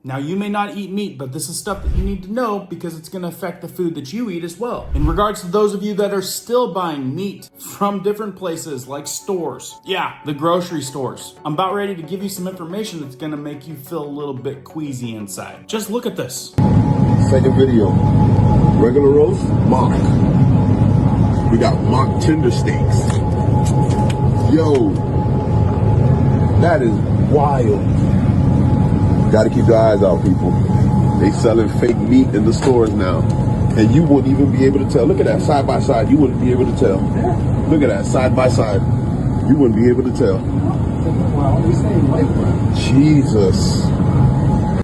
Now, you may not eat meat, but this is stuff that you need to know because it's going to affect the food that you eat as well. In regards to those of you that are still buying meat from different places like stores, yeah, the grocery stores, I'm about ready to give you some information that's going to make you feel a little bit queasy inside. Just look at this. Second video, regular roast, mock. We got mock tender steaks. Yo, that is wild. Gotta keep your eyes out, people. They selling fake meat in the stores now. And you wouldn't even be able to tell. Look at that, side by side. You wouldn't be able to tell. Look at that, side by side. You wouldn't be able to tell. Jesus.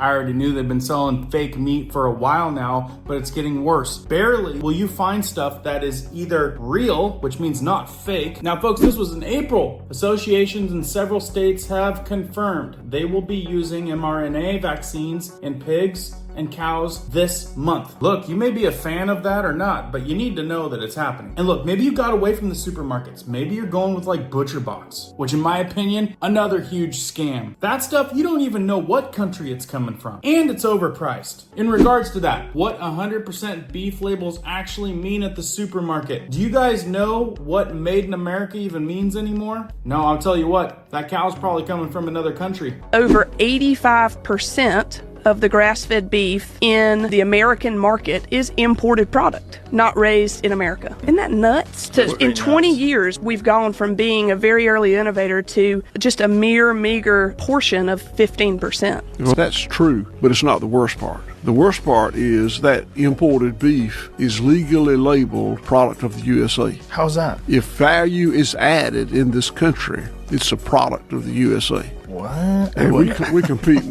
I already knew they've been selling fake meat for a while now, but it's getting worse. Barely will you find stuff that is either real, which means not fake. Now, folks, this was in April. Associations in several states have confirmed they will be using mRNA vaccines in pigs and cows this month. Look, you may be a fan of that or not, but you need to know that it's happening. And look, maybe you got away from the supermarkets. Maybe you're going with like Butcher Box, which in my opinion, another huge scam. That stuff, you don't even know what country it's coming from. And it's overpriced. In regards to that, what 100% beef labels actually mean at the supermarket. Do you guys know what made in America even means anymore? No, I'll tell you what, that cow's probably coming from another country. Over 85% of the grass-fed beef in the American market is imported product, not raised in America. Isn't that nuts? In 20 years, we've gone from being a very early innovator to just a mere meager portion of 15%. Well, that's true, but it's not the worst part. The worst part is that imported beef is legally labeled product of the USA. How's that? If value is added in this country, it's a product of the USA. What? And we compete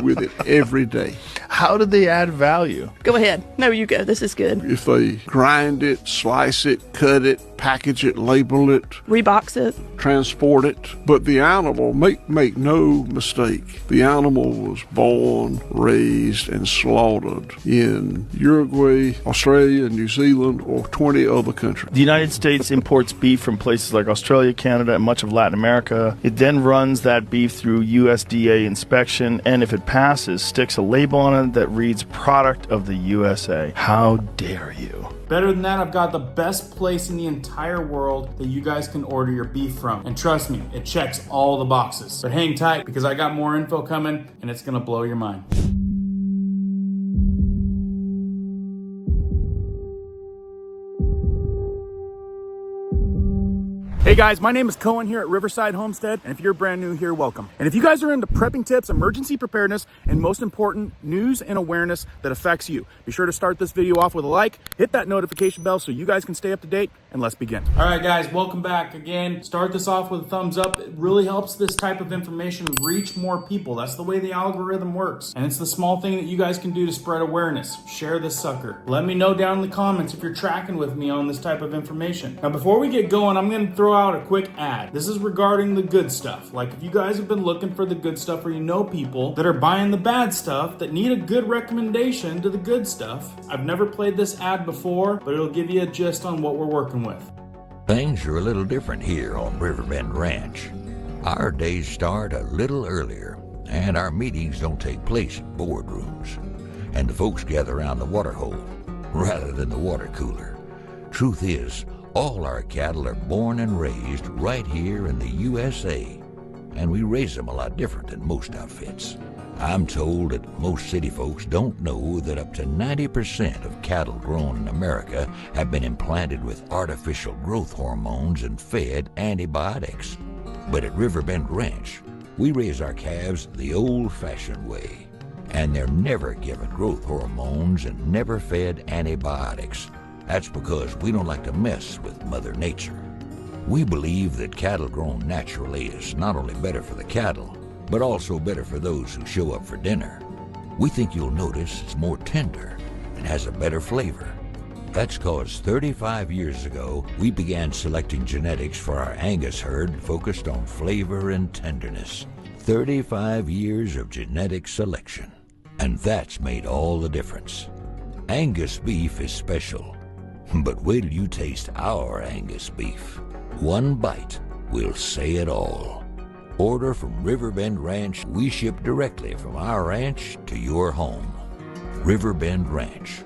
with it every day. How did they add value? Go ahead. No, you go. This is good. If they grind it, slice it, cut it, package it, label it, Rebox it, transport it. But the animal, make no mistake, the animal was born, raised, and slaughtered in Uruguay, Australia, New Zealand, or 20 other countries. The United States imports beef from places like Australia, Canada, and much of Latin America. It then runs that beef through USDA inspection, and if it passes, sticks a label on it that reads product of the USA. How dare you? Better than that, I've got the best place in the entire world that you guys can order your beef from. And trust me, it checks all the boxes. But hang tight because I got more info coming and it's gonna blow your mind. Hey guys, my name is Cohen here at Riverside Homestead, and if you're brand new here, welcome. And if you guys are into prepping tips, emergency preparedness, and most important, news and awareness that affects you, be sure to start this video off with a like, hit that notification bell so you guys can stay up to date, and let's begin. All right guys, welcome back again. Start this off with a thumbs up. It really helps this type of information reach more people. That's the way the algorithm works. And it's the small thing that you guys can do to spread awareness. Share this sucker. Let me know down in the comments if you're tracking with me on this type of information. Now before we get going, I'm gonna throw out a quick ad. This is regarding the good stuff. Like if you guys have been looking for the good stuff or you know people that are buying the bad stuff that need a good recommendation to the good stuff. I've never played this ad before, but it'll give you a gist on what we're working with. Things are a little different here on Riverbend Ranch. Our days start a little earlier, and our meetings don't take place in boardrooms. And the folks gather around the water hole rather than the water cooler. Truth is, all our cattle are born and raised right here in the USA, and we raise them a lot different than most outfits. I'm told that most city folks don't know that up to 90% of cattle grown in America have been implanted with artificial growth hormones and fed antibiotics. But at Riverbend Ranch, we raise our calves the old-fashioned way, and they're never given growth hormones and never fed antibiotics. That's because we don't like to mess with Mother Nature. We believe that cattle grown naturally is not only better for the cattle, but also better for those who show up for dinner. We think you'll notice it's more tender and has a better flavor. That's cause 35 years ago, we began selecting genetics for our Angus herd focused on flavor and tenderness. 35 years of genetic selection. And that's made all the difference. Angus beef is special. But wait till you taste our Angus beef. One bite will say it all. Order from Riverbend Ranch. We ship directly from our ranch to your home. Riverbend Ranch.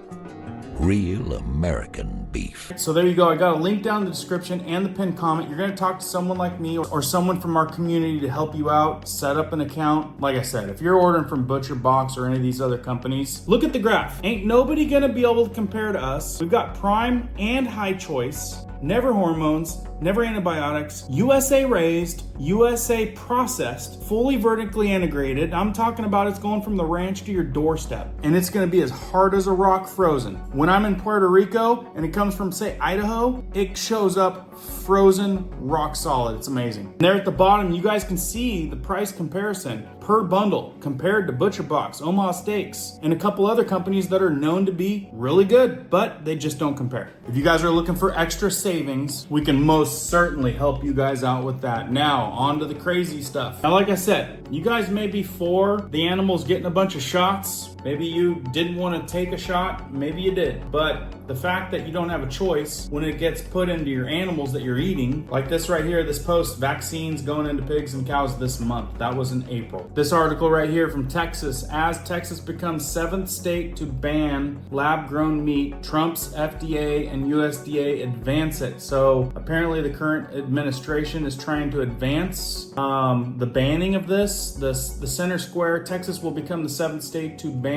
Real American beef. So there you go. I got a link down in the description and the pinned comment. You're going to talk to someone like me or someone from our community to help you out, set up an account. Like I said, if you're ordering from Butcher Box or any of these other companies, look at the graph. Ain't nobody going to be able to compare to us. We've got prime and high choice. Never hormones, never antibiotics, USA raised, USA processed, fully vertically integrated. I'm talking about it's going from the ranch to your doorstep. And it's gonna be as hard as a rock frozen. When I'm in Puerto Rico and it comes from, say, Idaho, it shows up frozen, rock solid. It's amazing. And there at the bottom, you guys can see the price comparison per bundle compared to Butcher Box, Omaha Steaks, and a couple other companies that are known to be really good, but they just don't compare. If you guys are looking for extra savings, we can most certainly help you guys out with that. Now, on to the crazy stuff. Now, like I said, you guys may be for the animals getting a bunch of shots. Maybe you didn't want to take a shot, maybe you did. But the fact that you don't have a choice when it gets put into your animals that you're eating, like this right here, this post, vaccines going into pigs and cows this month. That was in April. This article right here from Texas, as Texas becomes 7th state to ban lab-grown meat, Trump's FDA and USDA advance it. So apparently the current administration is trying to advance the banning of this. The center square, Texas will become the 7th state to ban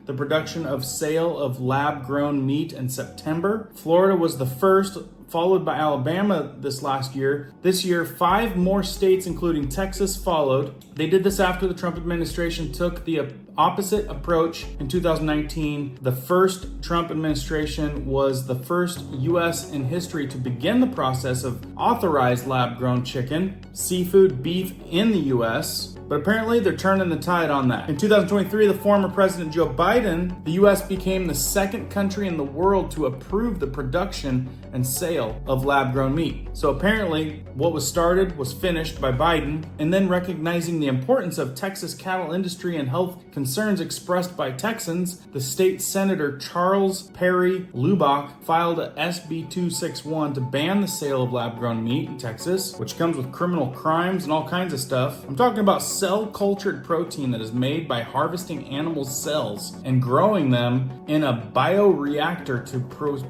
the production of sale of lab-grown meat in September. Florida was the first, followed by Alabama this last year. This year, 5 more states, including Texas, followed. They did this after the Trump administration took the opposite approach in 2019. The first Trump administration was the first U.S. in history to begin the process of authorized lab-grown chicken, seafood, beef in the U.S., but apparently they're turning the tide on that. In 2023, the former President Joe Biden, the U.S. became the 2nd country in the world to approve the production and sale of lab-grown meat. So apparently what was started was finished by Biden, and then recognizing the importance of Texas cattle industry and health concerns expressed by Texans, the state senator Charles Perry Lubbock filed a SB 261 to ban the sale of lab-grown meat in Texas, which comes with criminal crimes and all kinds of stuff. I'm talking about cell-cultured protein that is made by harvesting animal cells and growing them in a bioreactor to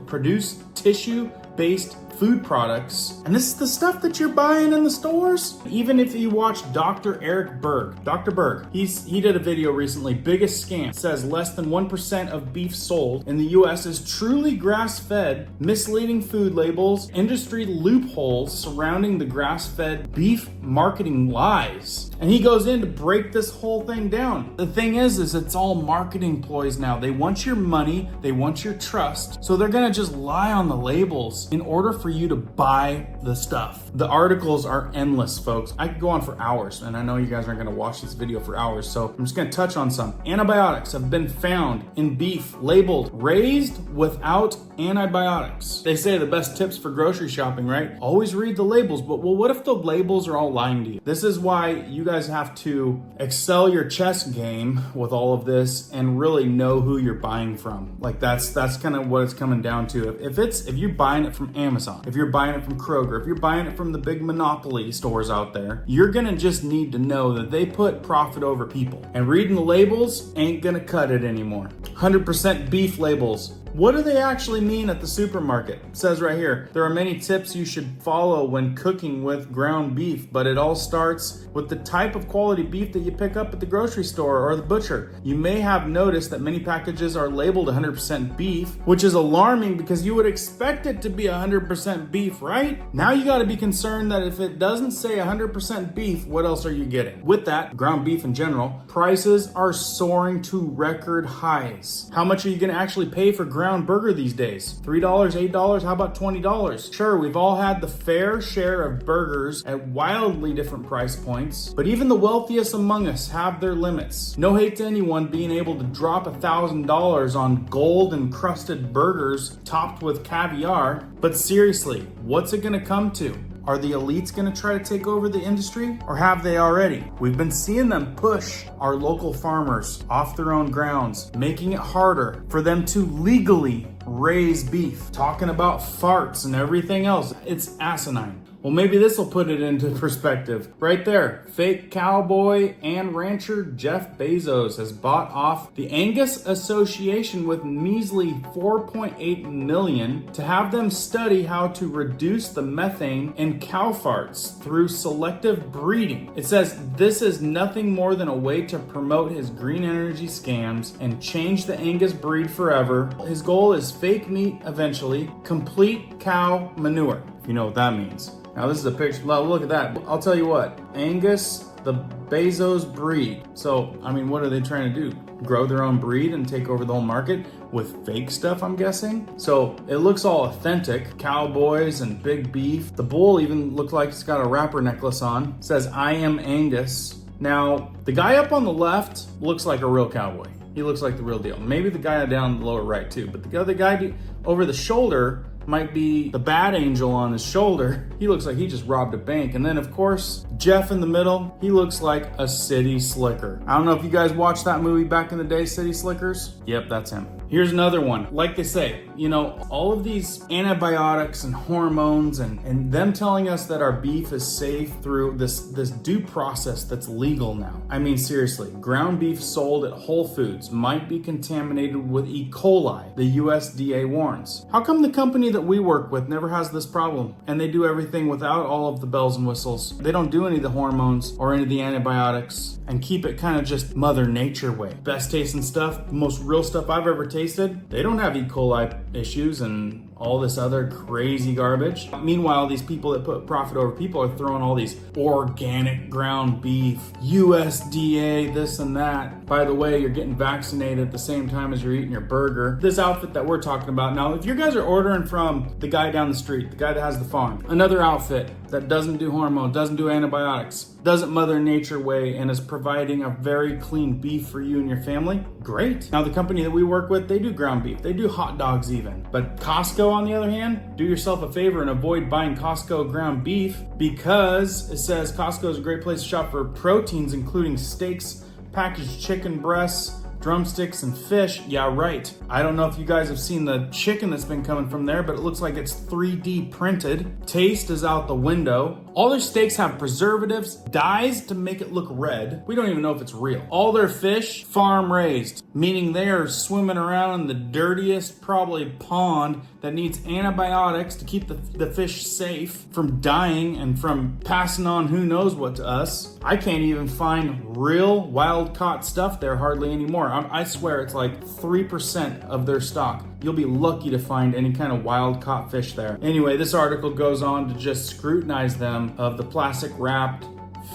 produce tissue-based food products. And this is the stuff that you're buying in the stores. Even if you watch Dr. Eric Berg, Dr. Berg, he did a video recently, biggest scam, says less than 1% of beef sold in the US is truly grass-fed, misleading food labels, industry loopholes surrounding the grass-fed beef marketing lies. And he goes in to break this whole thing down. The thing is it's all marketing ploys now. They want your money, they want your trust, so they're gonna just lie on the labels in order for you to buy the stuff. The articles are endless, folks. I could go on for hours, and I know you guys aren't gonna watch this video for hours, so I'm just gonna touch on some. Antibiotics have been found in beef labeled raised without antibiotics. They say the best tips for grocery shopping, right? Always read the labels, but well, what if the labels are all lying to you? This is why you guys have to excel your chess game with all of this and really know who you're buying from. Like that's kind of what it's coming down to. If you're buying it from Amazon, if you're buying it from Kroger, if you're buying it from the big monopoly stores out there, you're gonna just need to know that they put profit over people. And reading the labels ain't gonna cut it anymore. 100% beef labels. What do they actually mean at the supermarket? It says right here, there are many tips you should follow when cooking with ground beef, but it all starts with the type of quality beef that you pick up at the grocery store or the butcher. You may have noticed that many packages are labeled 100% beef, which is alarming because you would expect it to be 100% beef, right? Now you gotta be concerned that if it doesn't say 100% beef, what else are you getting? With that, ground beef in general, prices are soaring to record highs. How much are you gonna actually pay for ground burger these days? $3, $8, how about $20? Sure, we've all had the fair share of burgers at wildly different price points, but even the wealthiest among us have their limits. No hate to anyone being able to drop $1,000 on gold encrusted burgers topped with caviar, but seriously, what's it gonna come to? Are the elites gonna try to take over the industry, or have they already? We've been seeing them push our local farmers off their own grounds, making it harder for them to legally raise beef, talking about farts and everything else. It's asinine. Well, maybe this will put it into perspective. Right there, fake cowboy and rancher Jeff Bezos has bought off the Angus Association with measly $4.8 million to have them study how to reduce the methane in cow farts through selective breeding. It says this is nothing more than a way to promote his green energy scams and change the Angus breed forever. His goal is fake meat eventually, complete cow manure. If you know what that means. Now this is a picture. Look at that. I'll tell you what. Angus, the Bezos breed. So, I mean, what are they trying to do? Grow their own breed and take over the whole market with fake stuff, I'm guessing? So it looks all authentic. Cowboys and big beef. The bull even looked like it's got a rapper necklace on. It says, I am Angus. Now, the guy up on the left looks like a real cowboy. He looks like the real deal. Maybe the guy down the lower right too. But the other guy over the shoulder might be the bad angel on his shoulder. He looks like he just robbed a bank. And then of course, Jeff in the middle, he looks like a city slicker. I don't know if you guys watched that movie back in the day, City Slickers. Yep, that's him. Here's another one. Like they say, you know, all of these antibiotics and hormones and them telling us that our beef is safe through this due process that's legal now. I mean, seriously, ground beef sold at Whole Foods might be contaminated with E. coli, the USDA warns. How come the company that we work with never has this problem and they do everything without all of the bells and whistles? They don't do any of the hormones or any of the antibiotics and keep it kind of just Mother Nature way. Best tasting stuff, the most real stuff I've ever tasted. They don't have E. coli issues and all this other crazy garbage. Meanwhile, these people that put profit over people are throwing all these organic ground beef, USDA, this and that. By the way, you're getting vaccinated at the same time as you're eating your burger. This outfit that we're talking about now, if you guys are ordering from the guy down the street, the guy that has the farm, another outfit that doesn't do hormone, doesn't do antibiotics, doesn't Mother Nature way, and is providing a very clean beef for you and your family, great. Now the company that we work with, they do ground beef, they do hot dogs even. But Costco, on the other hand, do yourself a favor and avoid buying Costco ground beef because it says Costco is a great place to shop for proteins, including steaks, packaged chicken breasts, drumsticks, and fish. Yeah, right. I don't know if you guys have seen the chicken that's been coming from there, but it looks like it's 3D printed. Taste is out the window. All their steaks have preservatives, dyes to make it look red. We don't even know if it's real. All their fish, farm raised, meaning they are swimming around in the dirtiest, probably pond that needs antibiotics to keep the fish safe from dying and from passing on who knows what to us. I can't even find real wild caught stuff there hardly anymore. I swear it's like 3% of their stock. You'll be lucky to find any kind of wild caught fish there. Anyway, this article goes on to just scrutinize them of the plastic wrapped,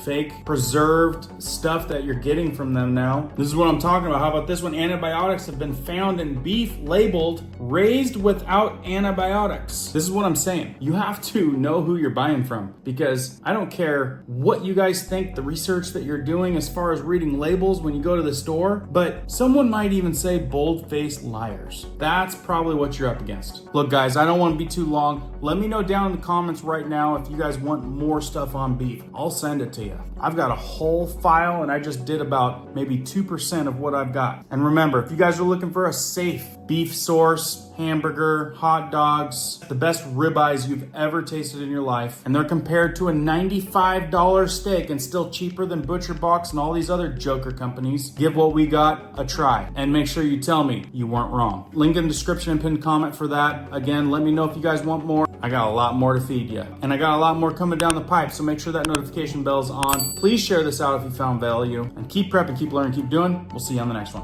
fake, preserved stuff that you're getting from them now. This is what I'm talking about. How about this one? Antibiotics have been found in beef labeled raised without antibiotics. This is what I'm saying. You have to know who you're buying from because I don't care what you guys think, the research that you're doing as far as reading labels when you go to the store, but someone might even say bold-faced liars. That's probably what you're up against. Look, guys, I don't want to be too long. Let me know down in the comments right now if you guys want more stuff on beef. I'll send it to you. I've got a whole file and I just did about maybe 2% of what I've got. And remember, if you guys are looking for a safe beef source, hamburger, hot dogs, the best ribeyes you've ever tasted in your life, and they're compared to a $95 steak and still cheaper than Butcher Box and all these other joker companies, give what we got a try and make sure you tell me you weren't wrong. Link in the description and pinned comment for that. Again, let me know if you guys want more. I got a lot more to feed you. And I got a lot more coming down the pipe, so make sure that notification bell's on. Please share this out if you found value. And keep prepping, keep learning, keep doing. We'll see you on the next one.